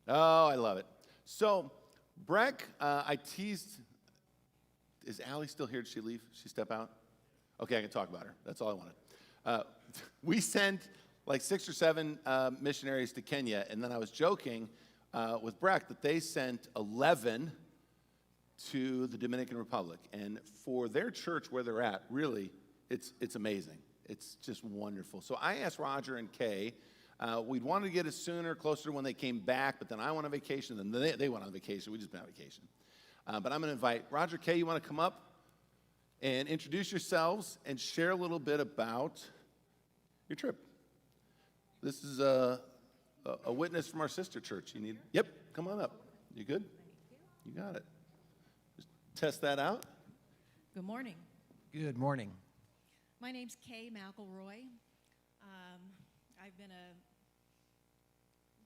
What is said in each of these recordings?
Oh, I love it. So, Breck, I teased. Is Allie still here? Did she leave? Did she step out? Okay, I can talk about her. That's all I wanted. Uh, we sent like 6 or 7 missionaries to Kenya, and then I was joking with Breck that they sent 11 to the Dominican Republic. And for their church where they're at, really, it's amazing. It's just wonderful. So I asked Roger and Kay. We'd wanted to get it sooner, closer to when they came back, but then I went on vacation, and then they went on vacation. We just been on vacation. But I'm going to invite Roger, Kay, you want to come up and introduce yourselves and share a little bit about your trip. This is a witness from our sister church. You need, yep, come on up. You good? You got it. Just test that out. Good morning. Good morning. My name's Kay McElroy. I've been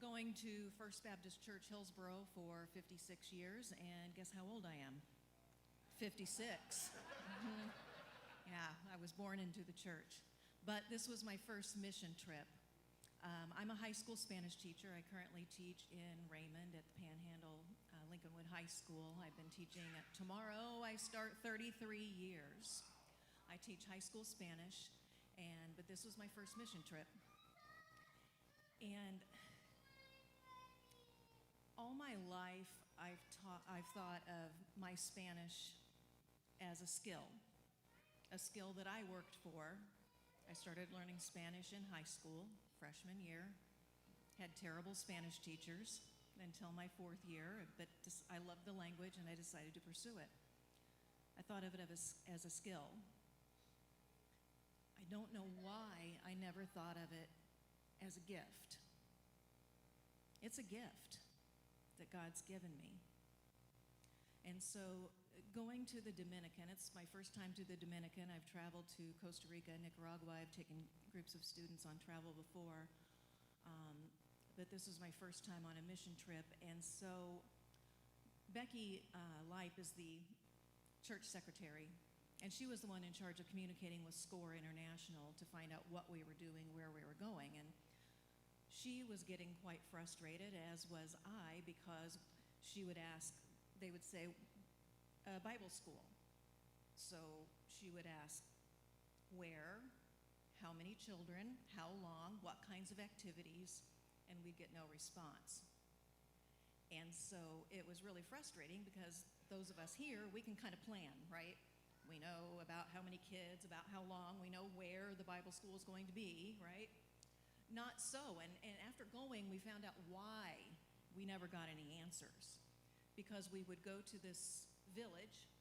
going to First Baptist Church Hillsboro for 56 years, and guess how old I am? 56. Yeah, I was born into the church. But this was my first mission trip. I'm a high school Spanish teacher. I currently teach in Raymond at the Panhandle Lincolnwood High School. I've been teaching. Tomorrow I start 33 years. I teach high school Spanish, but this was my first mission trip. And all my life I've thought of my Spanish as a skill that I worked for. I started learning Spanish in high school, freshman year. Had terrible Spanish teachers until my 4th year, but I loved the language and I decided to pursue it. I thought of it as a skill. I don't know why I never thought of it as a gift. It's a gift that God's given me. And so going to the Dominican, it's my first time to the Dominican. I've traveled to Costa Rica and Nicaragua. I've taken groups of students on travel before. But this is my first time on a mission trip. And so Becky Leip is the church secretary. And she was the one in charge of communicating with SCORE International to find out what we were doing, where we were going. And she was getting quite frustrated, as was I, because she would ask, they would say, Bible school. So she would ask, where, how many children, how long, what kinds of activities, and we'd get no response. And so it was really frustrating because those of us here, we can kind of plan, right? We know about how many kids, about how long, we know where the Bible school is going to be, right? Not so, and after going, we found out why we never got any answers. Because we would go to this village,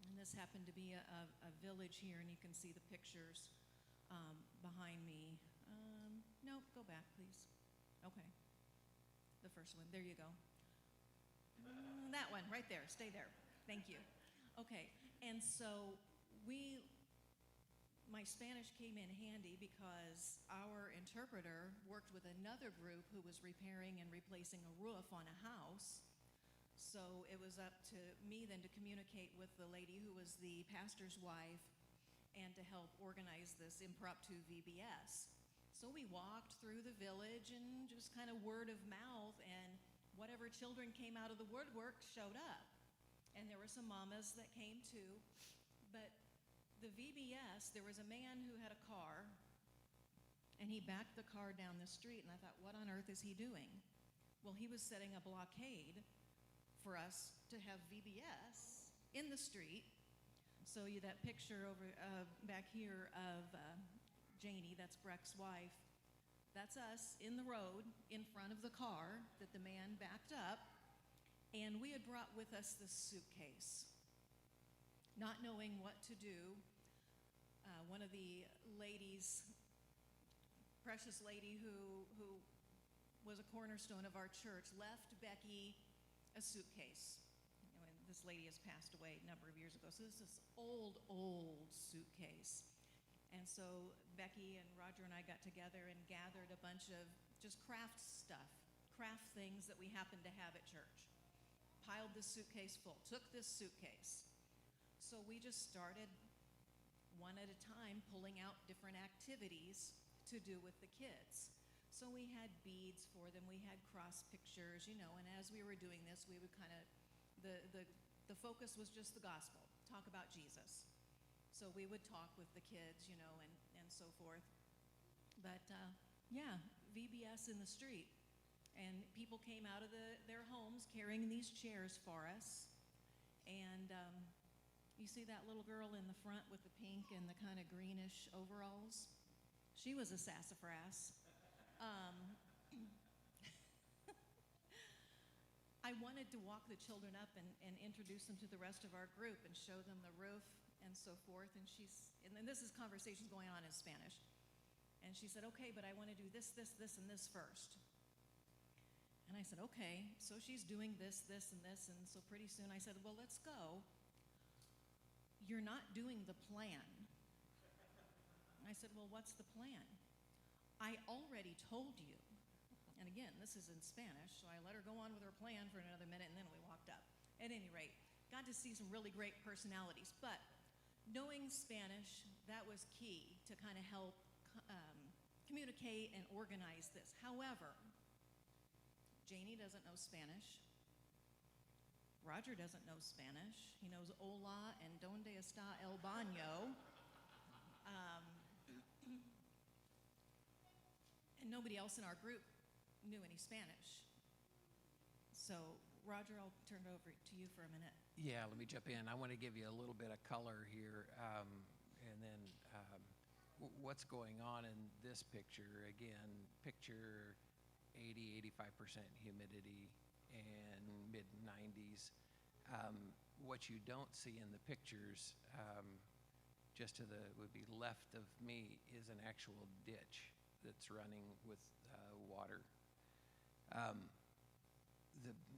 and this happened to be a village here, and you can see the pictures behind me. No, go back, please. Okay, the first one, there you go. That one, right there, stay there, thank you. Okay, and so my Spanish came in handy because our interpreter worked with another group who was repairing and replacing a roof on a house. So it was up to me then to communicate with the lady who was the pastor's wife and to help organize this impromptu VBS. So we walked through the village and just kind of word of mouth, and whatever children came out of the woodwork showed up. And there were some mamas that came too. But the VBS, there was a man who had a car, and he backed the car down the street, and I thought, what on earth is he doing? Well, he was setting a blockade for us to have VBS in the street. So that picture over back here of Janie, that's Breck's wife, that's us in the road in front of the car that the man backed up, and we had brought with us this suitcase. Not knowing what to do, one of the ladies, precious lady who was a cornerstone of our church, left Becky a suitcase. And this lady has passed away a number of years ago, so this is old suitcase. And so Becky and Roger and I got together and gathered a bunch of just craft stuff, craft things that we happened to have at church. Piled this suitcase full, took this suitcase. So we just started one at a time pulling out different activities to do with the kids. So we had beads for them, we had cross pictures, and as we were doing this, we would kind of, the focus was just the gospel, talk about Jesus. So we would talk with the kids, and so forth. But yeah, VBS in the street. And people came out of their homes carrying these chairs for us. And you see that little girl in the front with the pink and the kind of greenish overalls? She was a sassafras. I wanted to walk the children up and introduce them to the rest of our group and show them the roof and so forth. And then this is conversations going on in Spanish. And she said, okay, but I want to do this, this, this, and this first. And I said, okay. So she's doing this, this, and this. And so pretty soon I said, well, let's go. You're not doing the plan. And I said, well, what's the plan? I already told you. And again, this is in Spanish, so I let her go on with her plan for another minute, and then we walked up. At any rate, got to see some really great personalities. But knowing Spanish, that was key to kind of help communicate and organize this. However, Janie doesn't know Spanish. Roger doesn't know Spanish. He knows hola and donde está el baño. And nobody else in our group knew any Spanish. So, Roger, I'll turn it over to you for a minute. Yeah, let me jump in. I want to give you a little bit of color here, and then what's going on in this picture. Again, picture 85% humidity and mid-90s. What you don't see in the pictures, just would be left of me, is an actual ditch that's running with water.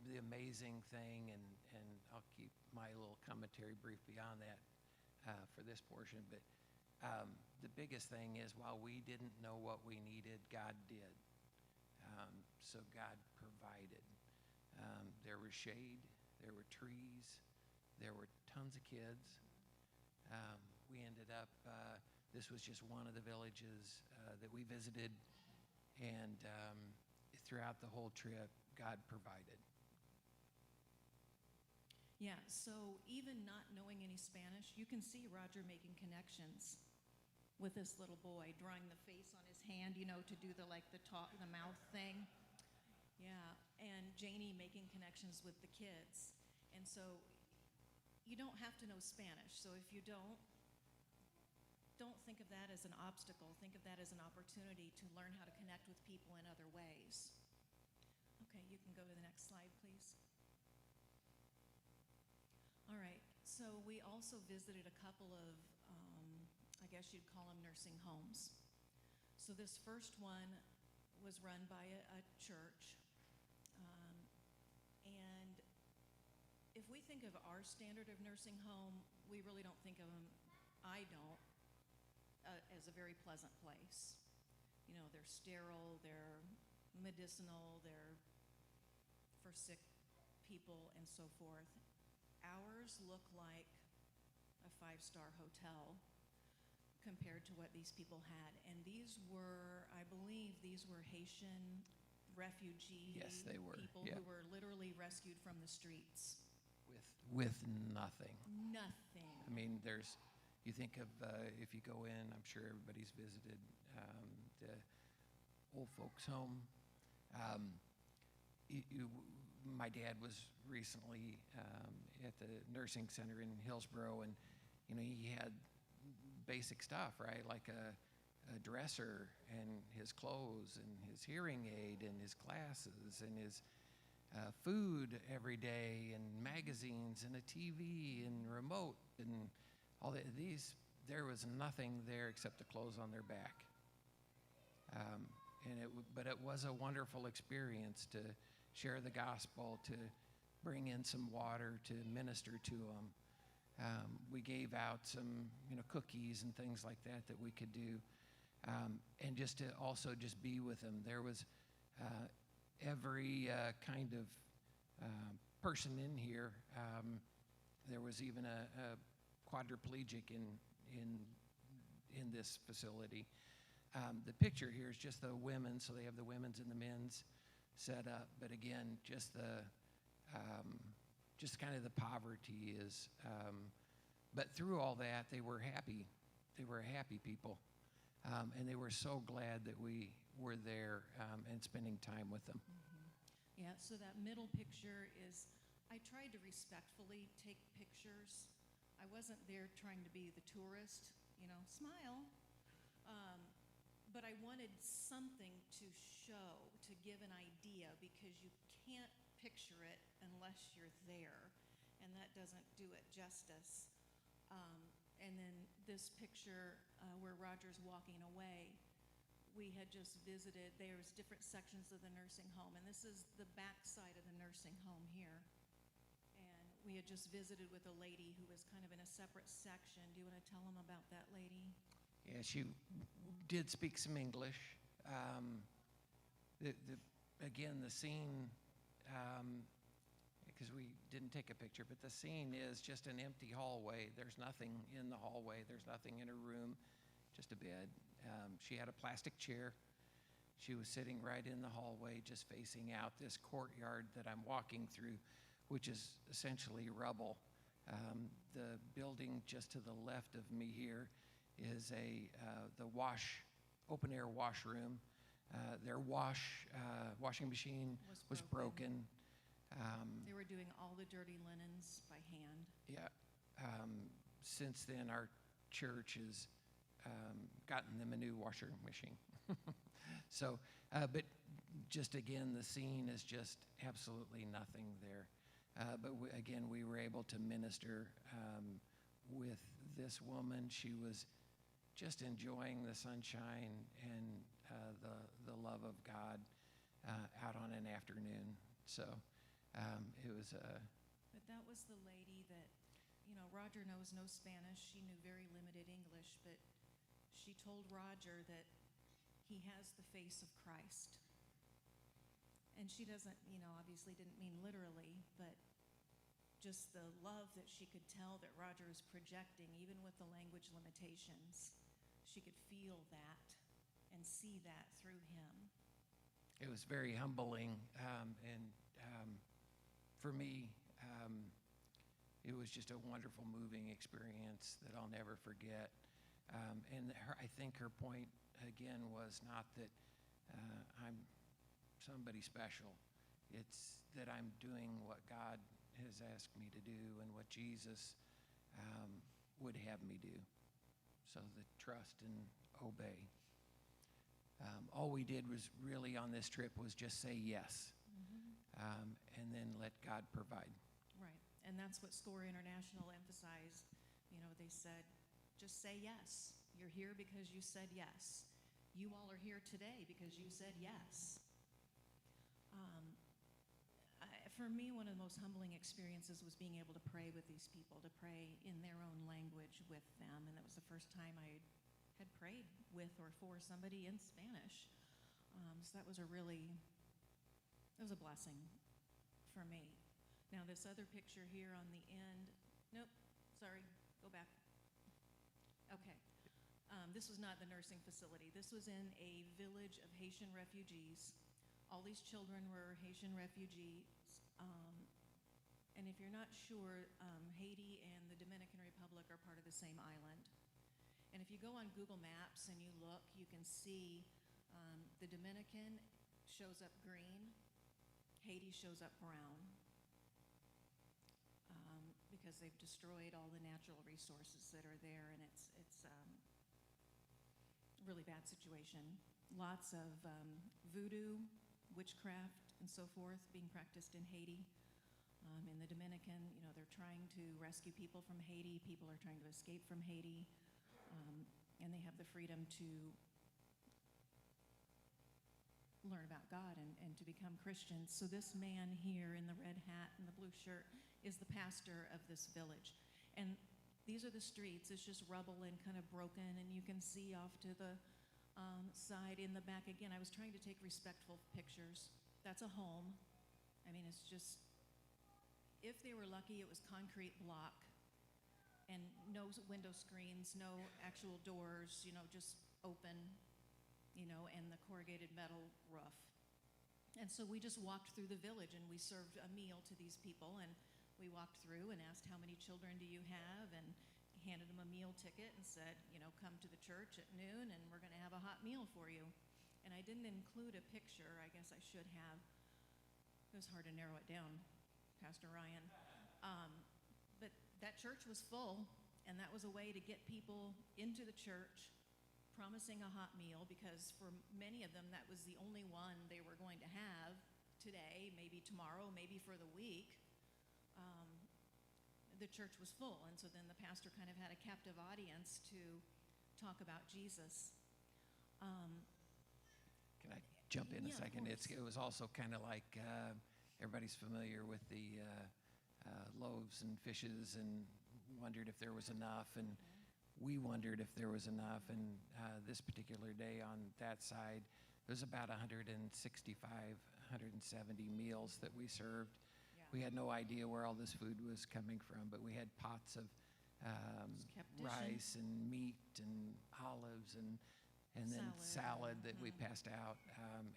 The amazing thing, and I'll keep my little commentary brief beyond that for this portion, but the biggest thing is, while we didn't know what we needed, God did. So God provided. There was shade, there were trees, there were tons of kids. We ended up, this was just one of the villages that we visited, and throughout the whole trip, God provided. Yeah, so even not knowing any Spanish, you can see Roger making connections with this little boy, drawing the face on his hand, to do the mouth thing. Yeah, and Janie making connections with the kids. And so you don't have to know Spanish. So if you don't think of that as an obstacle. Think of that as an opportunity to learn how to connect with people in other ways. Okay, you can go to the next slide, please. All right, so we also visited a couple of, I guess you'd call them nursing homes. So this first one was run by a church. And if we think of our standard of nursing home, we really don't think of them, I don't, as a very pleasant place. They're sterile, they're medicinal, they're for sick people and so forth. Ours look like a 5-star hotel compared to what these people had. And these were, I believe, Haitian refugee Yes, they were. people Yeah. who were literally rescued from the streets. With nothing. Nothing. I mean, you think of, if you go in, I'm sure everybody's visited the old folks' home. My dad was recently at the nursing center in Hillsboro, and he had basic stuff, right? Like a dresser and his clothes and his hearing aid and his glasses and his food every day and magazines and a TV and remote and all these. There was nothing there except the clothes on their back. But it was a wonderful experience to share the gospel, to bring in some water, to minister to them. We gave out some, cookies and things like that we could do, and just to also just be with them. There was every kind of person in here. There was even a quadriplegic in this facility. The picture here is just the women, so they have the women's and the men's set up. But again, just kind of the poverty is. But through all that, they were happy. They were happy people, and they were so glad that we were there and spending time with them. Yeah, so that middle picture is, I tried to respectfully take pictures. I wasn't there trying to be the tourist, smile. But I wanted something to show, to give an idea, because you can't picture it unless you're there, and that doesn't do it justice. And then this picture where Roger's walking away, we had just visited, there's different sections of the nursing home, and this is the back side of the nursing home here. And we had just visited with a lady who was kind of in a separate section. Do you want to tell them about that lady? Yeah, she did speak some English. Again, the scene, because we didn't take a picture, but the scene is just an empty hallway. There's nothing in the hallway. There's nothing in her room, just a bed. She had a plastic chair. She was sitting right in the hallway, just facing out this courtyard that I'm walking through, which is essentially rubble. The building just to the left of me here is the open air washroom. Their washing machine was broken. They were doing all the dirty linens by hand. Yeah. Since then, our church has gotten them a new washer machine. So, but just again, the scene is just absolutely nothing there. But again, we were able to minister with this woman. She was just enjoying the sunshine and the love of God out on an afternoon. So it was But that was the lady that, Roger knows no Spanish. She knew very limited English, but she told Roger that he has the face of Christ. And she doesn't, obviously didn't mean literally, but just the love that she could tell that Roger is projecting, even with the language limitations. She could feel that and see that through him. It was very humbling, and for me, it was just a wonderful, moving experience that I'll never forget. And I think her point, again, was not that I'm somebody special. It's that I'm doing what God has asked me to do and what Jesus would have me do. So the trust and obey. All we did was really on this trip was just say yes, and then let God provide. Right, and that's what SCORE International emphasized. They said, just say yes. You're here because you said yes. You all are here today because you said yes. For me, one of the most humbling experiences was being able to pray with these people, to pray in their own language with them, and that was the first time I had prayed with or for somebody in Spanish. So that was a blessing for me. Now this other picture here on the end, nope, sorry, go back. Okay, this was not the nursing facility. This was in a village of Haitian refugees. All these children were Haitian refugees. And if you're not sure, Haiti and the Dominican Republic are part of the same island. And if you go on Google Maps and you look, you can see the Dominican shows up green, Haiti shows up brown, because they've destroyed all the natural resources that are there, and it's a really bad situation. Lots of voodoo, witchcraft, and so forth being practiced in Haiti. In the Dominican, they're trying to rescue people from Haiti. People are trying to escape from Haiti, and they have the freedom to learn about God and to become Christians. So this man here in the red hat and the blue shirt is the pastor of this village. And these are the streets. It's just rubble and kind of broken, and you can see off to the side in the back. Again, I was trying to take respectful pictures. That's a home. I mean, it's just, if they were lucky, it was concrete block and no window screens, no actual doors, just open. and the corrugated metal roof. And so we just walked through the village and we served a meal to these people, and we walked through and asked, how many children do you have? And handed them a meal ticket and said, come to the church at noon and we're going to have a hot meal for you. And I didn't include a picture. I guess I should have. It was hard to narrow it down, Pastor Ryan. But that church was full, and that was a way to get people into the church, promising a hot meal, because for many of them that was the only one they were going to have today, maybe tomorrow, maybe for the week. The church was full, and so then the pastor kind of had a captive audience to talk about Jesus. Can I jump in a Yeah, of second? course. It was also kind of like everybody's familiar with the loaves and fishes and wondered if there was enough, and we wondered if there was enough. And this particular day on that side, it was about 165, 170 meals that we served. We had no idea where all this food was coming from, but we had pots of Just kept dishing. rice and meat and olives and then salad that we passed out,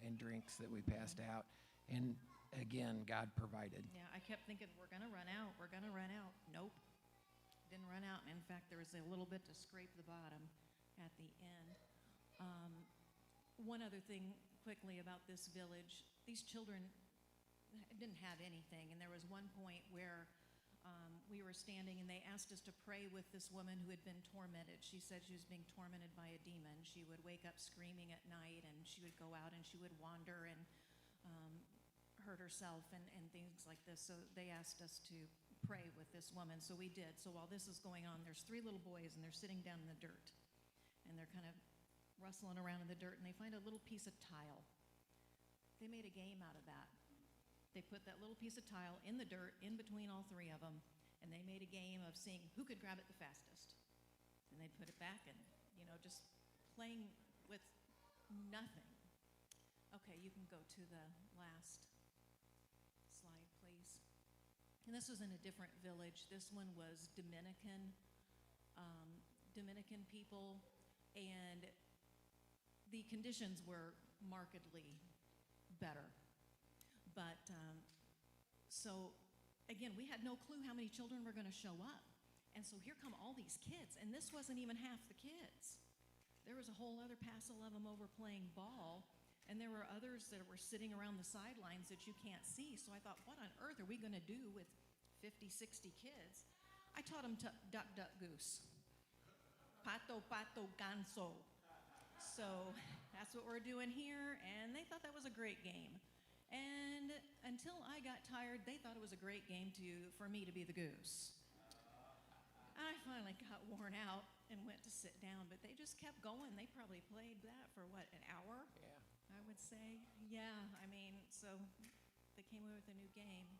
and drinks that we passed out. And again, God provided. Yeah, I kept thinking, we're going to run out. Nope. Didn't run out. In fact, there was a little bit to scrape the bottom at the end. One other thing quickly about this village, these children didn't have anything. And there was one point where we were standing and they asked us to pray with this woman who had been tormented. She said she was being tormented by a demon. She would wake up screaming at night, and she would go out and she would wander and hurt herself and things like this. So they asked us to pray with this woman. So we did. So while this is going on, there's 3 little boys and they're sitting down in the dirt. And they're kind of rustling around in the dirt, and they find a little piece of tile. They made a game out of that. They put that little piece of tile in the dirt in between all 3 of them, and they made a game of seeing who could grab it the fastest. And they'd put it back and, just playing with nothing. Okay, you can go to the last slide, please. And this was in a different village. This one was Dominican people, and the conditions were markedly better. But so again, we had no clue how many children were going to show up. And so here come all these kids, and this wasn't even half the kids. There was a whole other passel of them over playing ball, and there were others that were sitting around the sidelines that you can't see. So I thought, what on earth are we going to do with 50, 60 kids? I taught them to duck, duck, goose. Pato, pato, ganso. So that's what we're doing here, and they thought that was a great game. And until I got tired, they thought it was a great game for me to be the goose. I finally got worn out and went to sit down, but they just kept going. They probably played that for, an hour? Yeah. I would say. Yeah, so they came away with a new game.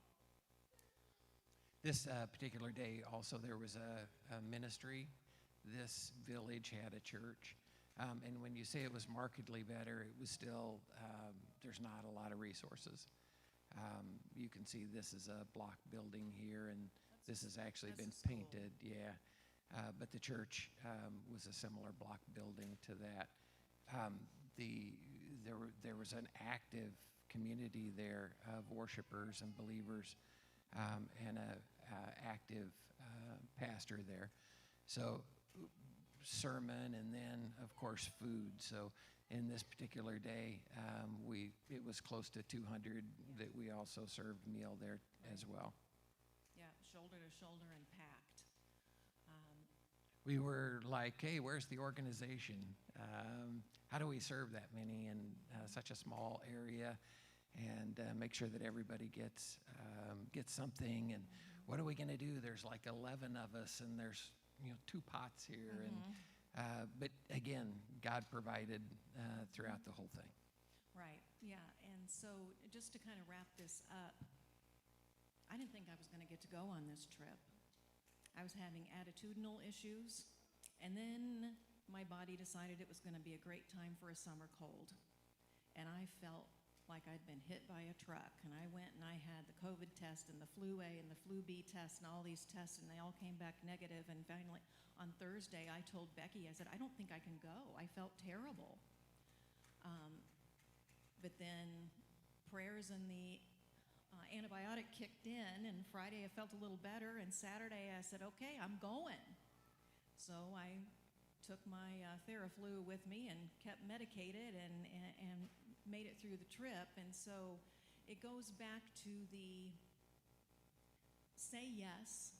This particular day also there was a ministry. This village had a church. And when you say it was markedly better, it was still, there's not a lot of resources. You can see this is a block building here, and this has actually been painted, yeah. But the church was a similar block building to that. There was an active community there of worshipers and believers, and an active pastor there. So sermon, and then of course food. So in this particular day, it was close to 200 that we also served meal there as well. Yeah, shoulder to shoulder and packed. We were like, hey, where's the organization? How do we serve that many in such a small area, and make sure that everybody gets something? And what are we going to do? There's like 11 of us, and there's 2 pots here, but again, God provided throughout the whole thing. Right, yeah, and so just to kind of wrap this up, I didn't think I was going to get to go on this trip. I was having attitudinal issues, and then my body decided it was going to be a great time for a summer cold, and I felt like I'd been hit by a truck, and I went and I had the COVID test and the flu A and the flu B test and all these tests, and they all came back negative. And finally, on Thursday, I told Becky, I said, I don't think I can go. I felt terrible. But then prayers and the antibiotic kicked in, and Friday I felt a little better, and Saturday I said, okay, I'm going. So I took my Theraflu with me and kept medicated and made it through the trip. And so it goes back to the say yes,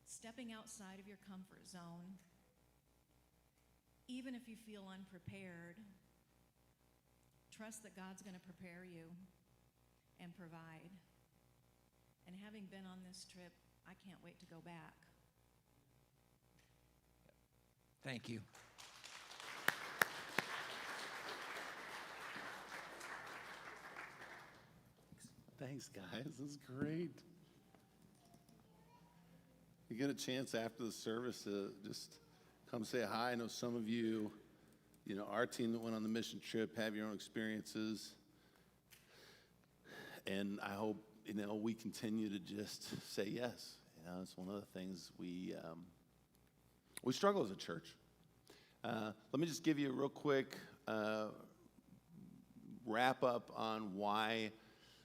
stepping outside of your comfort zone, even if you feel unprepared. Trust that God's going to prepare you and provide. And having been on this trip, I can't wait to go back. Thank you. Thanks, guys. This is great. You get a chance after the service to just come say hi. I know some of you, our team that went on the mission trip have your own experiences. And I hope, we continue to just say yes. It's one of the things we struggle as a church. Let me just give you a real quick wrap up on why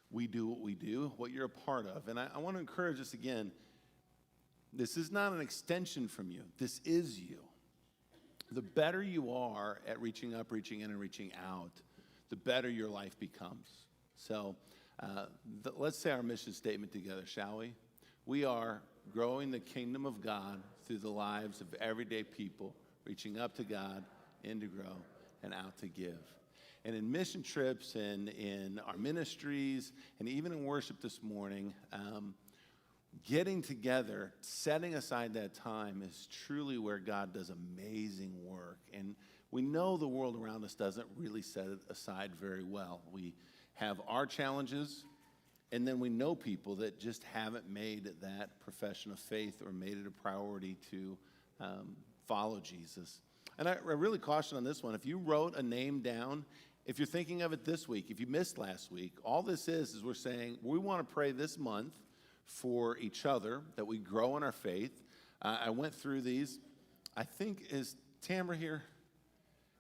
we do what we do, what you're a part of. And I want to encourage us again, this is not an extension from you. This is you. The better you are at reaching up, reaching in, and reaching out, the better your life becomes. So let's say our mission statement together, shall we? We are growing the kingdom of God through the lives of everyday people, reaching up to God, in to grow, and out to give. And in mission trips and in our ministries and even in worship this morning, getting together, setting aside that time is truly where God does amazing work. And we know the world around us doesn't really set it aside very well. We have our challenges, and then we know people that just haven't made that profession of faith or made it a priority to follow Jesus. And I really caution on this one. If you wrote a name down, if you're thinking of it this week, if you missed last week, all this is we're saying we want to pray this month for each other, that we grow in our faith. I went through these. I think, is Tamara here?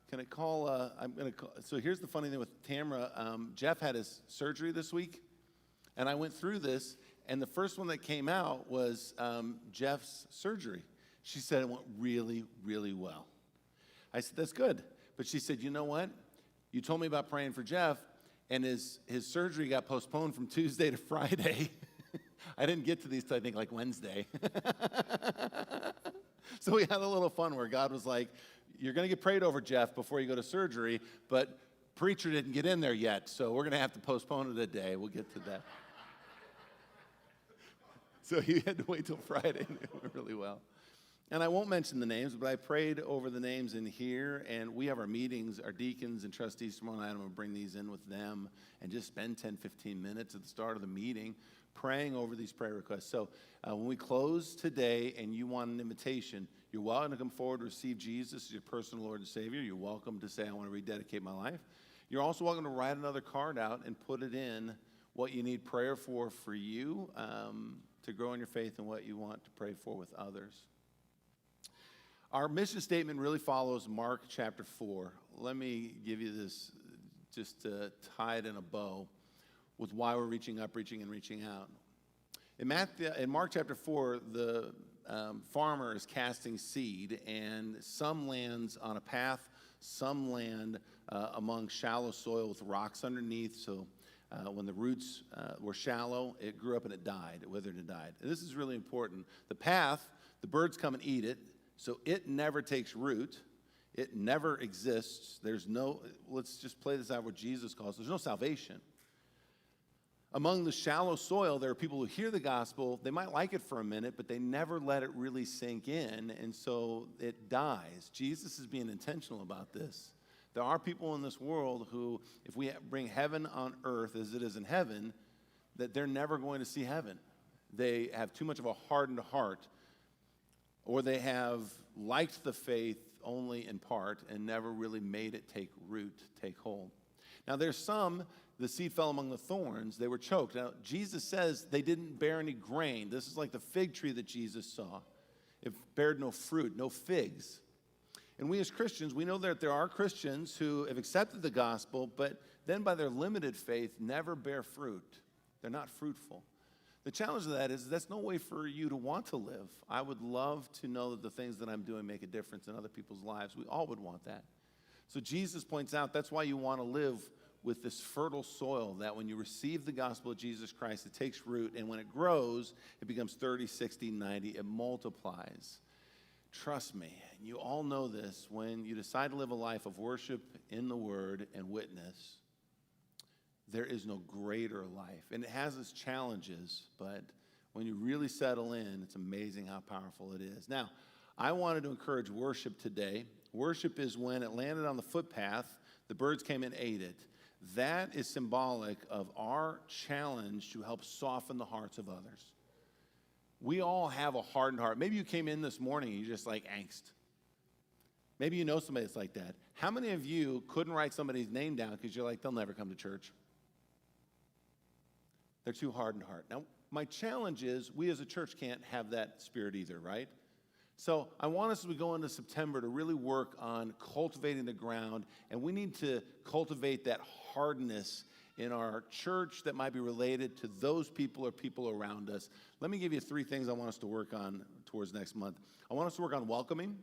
Can I call, I'm going to call, so here's the funny thing with Tamara. Jeff had his surgery this week, and I went through this, and the first one that came out was Jeff's surgery. She said it went really, really well. I said, that's good. But she said, you know what? You told me about praying for Jeff, and his surgery got postponed from Tuesday to Friday. I didn't get to these till I think like Wednesday. So we had a little fun where God was like, you're going to get prayed over, Jeff, before you go to surgery, but preacher didn't get in there yet, so we're going to have to postpone it a day. We'll get to that. So he had to wait till Friday, and it went really well. And I won't mention the names, but I prayed over the names in here, and we have our meetings, our deacons and trustees tomorrow night. I'm going to bring these in with them and just spend 10, 15 minutes at the start of the meeting praying over these prayer requests. So when we close today and you want an invitation, you're welcome to come forward and receive Jesus as your personal Lord and Savior. You're welcome to say, I want to rededicate my life. You're also welcome to write another card out and put it in what you need prayer for you to grow in your faith and what you want to pray for with others. Our mission statement really follows Mark chapter 4. Let me give you this just to tie it in a bow with why we're reaching up, reaching, and reaching out. In Mark chapter 4, the farmer is casting seed, and some lands on a path, some land among shallow soil with rocks underneath. So when the roots were shallow, it grew up and it died. It withered and died. And this is really important. The path, the birds come and eat it. So it never takes root. It never exists. There's no, let's just play this out what Jesus calls, there's no salvation. Among the shallow soil, there are people who hear the gospel. They might like it for a minute, but they never let it really sink in, and so it dies. Jesus is being intentional about this. There are people in this world who, if we bring heaven on earth as it is in heaven, that they're never going to see heaven. They have too much of a hardened heart, or they have liked the faith only in part and never really made it take root, take hold. Now there's some, the seed fell among the thorns, they were choked. Now Jesus says they didn't bear any grain. This is like the fig tree that Jesus saw. It bared no fruit, no figs. And we as Christians, we know that there are Christians who have accepted the gospel, but then by their limited faith never bear fruit. They're not fruitful. The challenge of that is that's no way for you to want to live. I would love to know that the things that I'm doing make a difference in other people's lives. We all would want that. So Jesus points out that's why you want to live with this fertile soil, that when you receive the gospel of Jesus Christ, it takes root, and when it grows, it becomes 30, 60, 90. It multiplies. Trust me, and you all know this, when you decide to live a life of worship in the Word and witness, there is no greater life. And it has its challenges, but when you really settle in, it's amazing how powerful it is. Now, I wanted to encourage worship today. Worship is when it landed on the footpath, the birds came and ate it. That is symbolic of our challenge to help soften the hearts of others. We all have a hardened heart. Maybe you came in this morning and you're just like angst. Maybe you know somebody that's like that. How many of you couldn't write somebody's name down because you're like, they'll never come to church? They're too hardened heart. Now, my challenge is we as a church can't have that spirit either, right? So I want us as we go into September to really work on cultivating the ground, and we need to cultivate that hardness in our church that might be related to those people or people around us. Let me give you 3 things I want us to work on towards next month. I want us to work on welcoming,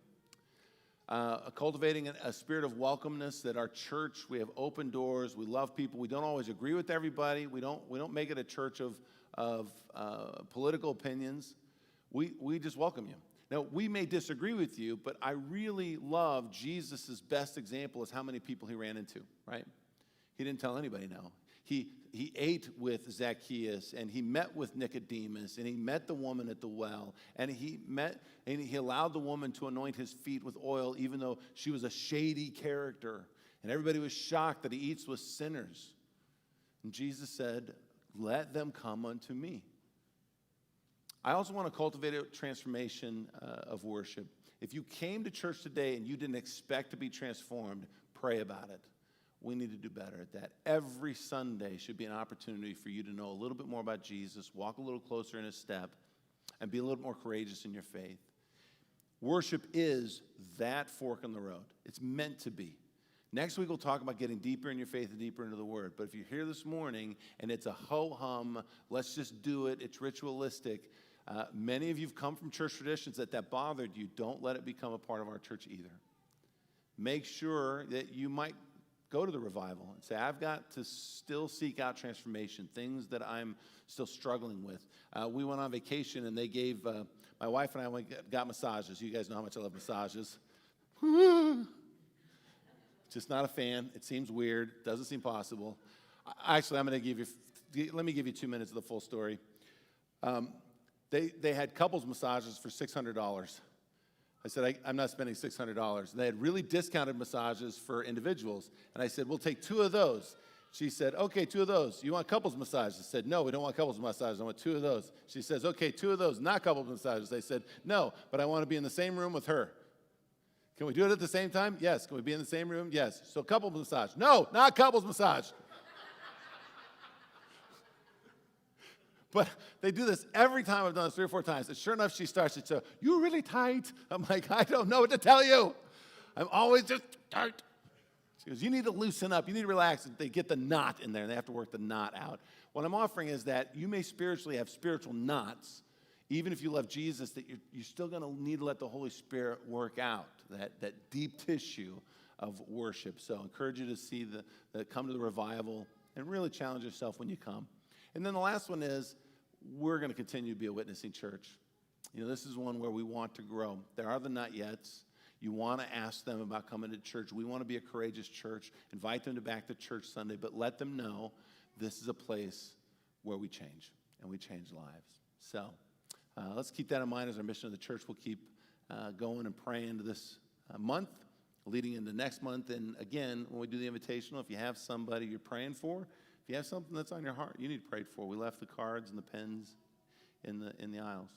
cultivating a spirit of welcomeness, that our church, we have open doors, we love people, we don't always agree with everybody, we don't make it a church of political opinions. We just welcome you. Now, we may disagree with you, but I really love Jesus' best example is how many people he ran into, right? He didn't tell anybody no. He ate with Zacchaeus, and he met with Nicodemus, and he met the woman at the well, and he allowed the woman to anoint his feet with oil, even though she was a shady character. And everybody was shocked that he eats with sinners. And Jesus said, "Let them come unto me." I also want to cultivate a transformation of worship. If you came to church today and you didn't expect to be transformed, pray about it. We need to do better at that. Every Sunday should be an opportunity for you to know a little bit more about Jesus, walk a little closer in his step, and be a little more courageous in your faith. Worship is that fork in the road. It's meant to be. Next week, we'll talk about getting deeper in your faith and deeper into the Word. But if you're here this morning and it's a ho-hum, let's just do it, it's ritualistic, many of you have come from church traditions that bothered you. Don't let it become a part of our church either. Make sure that you might go to the revival and say, I've got to still seek out transformation, things that I'm still struggling with. We went on vacation, and they gave, my wife and I got massages. You guys know how much I love massages. Just not a fan. It seems weird. Doesn't seem possible. Actually, let me give you 2 minutes of the full story. They had couples massages for $600. I said, I'm not spending $600. They had really discounted massages for individuals. And I said, we'll take 2 of those. She said, okay, 2 of those. You want couples massages? I said, no, we don't want couples massages. I want 2 of those. She says, okay, 2 of those, not couples massages. I said, no, but I want to be in the same room with her. Can we do it at the same time? Yes. Can we be in the same room? Yes. So couples massage. No, not couples massage. But they do this every time. I've done this 3 or 4 times. And sure enough, she starts to say, you're really tight. I'm like, I don't know what to tell you. I'm always just tight. She goes, you need to loosen up. You need to relax. And they get the knot in there, and they have to work the knot out. What I'm offering is that you may spiritually have spiritual knots, even if you love Jesus, that you're still going to need to let the Holy Spirit work out that deep tissue of worship. So I encourage you to see come to the revival and really challenge yourself when you come. And then the last one is we're going to continue to be a witnessing church. You know, this is one where we want to grow. There are the not yets. You want to ask them about coming to church. We want to be a courageous church. Invite them back to church Sunday, but let them know this is a place where we change, and we change lives. So let's keep that in mind as our mission of the church. We'll keep going and praying this month, leading into next month. And again, when we do the invitational, if you have somebody you're praying for, if you have something that's on your heart you need prayed for, we left the cards and the pens in the aisles.